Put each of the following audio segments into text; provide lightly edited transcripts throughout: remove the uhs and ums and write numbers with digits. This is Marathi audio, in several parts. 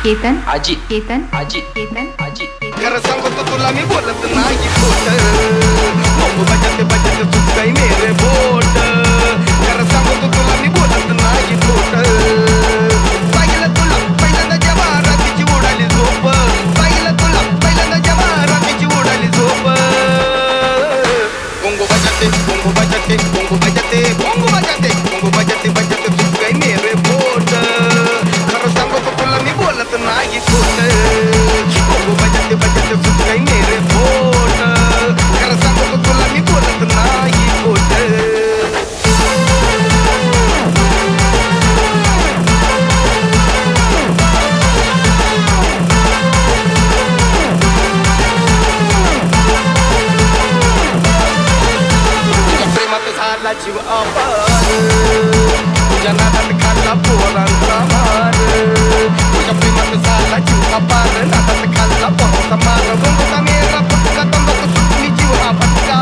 केतन आजी केतन आजी केतन आजी खरं सांगतो तुला मी बोलत नाही खोट बंबू बजाते बजाते सुटकाई मेरे बोट खरं सांगतो तुला मी बोलत नाही खोट पाहिलं तुला पहिल्यांदा जेव्हा रात्रीची उडाली झोप पाहिलं तुला पहिल्यांदा जेव्हा रात्रीची उडाली झोप बंबू बजाते बंबू बजाते बंबू बजाते बंबू बजाते बंबू बजाते बजाते सुटकाई मेरे बोट खरं सांगतो तुला मी बोलत नाही खोट बंबू बजाते बजाते सुटकाई मेरे बोट खरं सांगतो तुला मी बोलत नाही खोट प्रेमात झाला जीव अपार तुझ्या नादात खाल्ला पोरांचा मार तुझ्या प्रेमात झाला जीव अपार नादात खाल्ला पोरांचा मार गोंगोचा मेरा फटका तंबाखू सुटली जीव हा फटका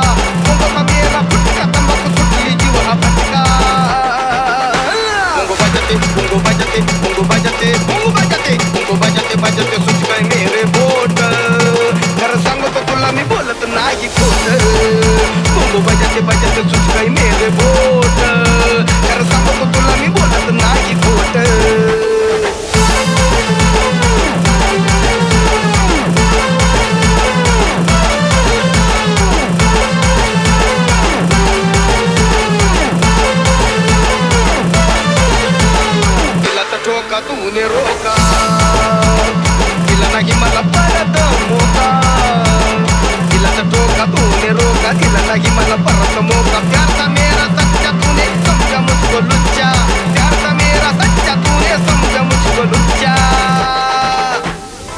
गोंगोचा मेरा फटका तंबाखू सुटली जीव हा फटका गोंगो बजाते गोंगो बजाते गोंगो बजाते गोंगो बजाते गोंगो बजाते बजाते सुच गए मेरे बोट खरं सांगतो तुला मी बोलत नाही खोट गोंगो बजाते बजाते सुच गए मेरे बोट खरं सांगतो तुला मी बोलत नाही खोट दिलाचा ठोका तूने रोका दिला नाही मला परत मोका दिलाचा ठोका तूने रोका दिला नाही मला परत मोका प्यार था मेरा सच्चा तूने समझा मुझको लुच्चा प्यार था मेरा सच्चा तूने समझा मुझको लुच्चा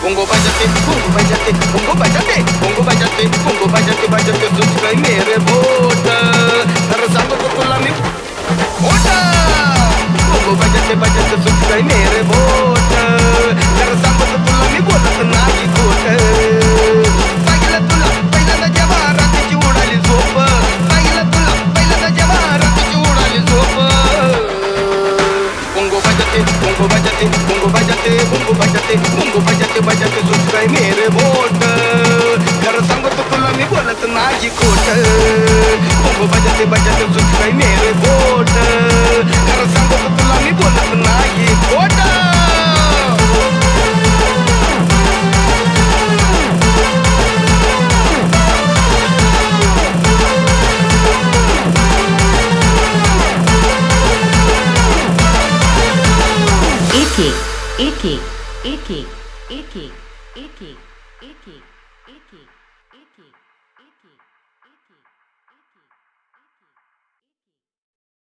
गोंगो बजाते गोंगो बजाते गोंगो बजाते गोंगो बजाते गोंगो बजाते बजाते सुच गए मेरे बोट खरं सांगतो तुला मी बोट गोंगो बजाते बजाते सुच गए मेरे बोट खरं सांगतो तुला मी बोलत नाही खोट पाहिलं तुला पहिल्यांदा जेव्हा रात्रीची उडाली झोप पाहिलं तुला पहिल्यांदा जेव्हा रात्रीची उडाली झोप गोंगो बजाते गोंगो बजाते गोंगो बजाते गोंगो बजाते गोंगो बजाते बजाते सुच गए मेरे बोट खरं सांगतो तुला मी बोलत नाही खोट गोंगो बजाते बजाते सुच गए मेरे बोट खरं सांगतो तुला मी बोलत नाही खोट एक एक एक एक एक एक एक एक एक एक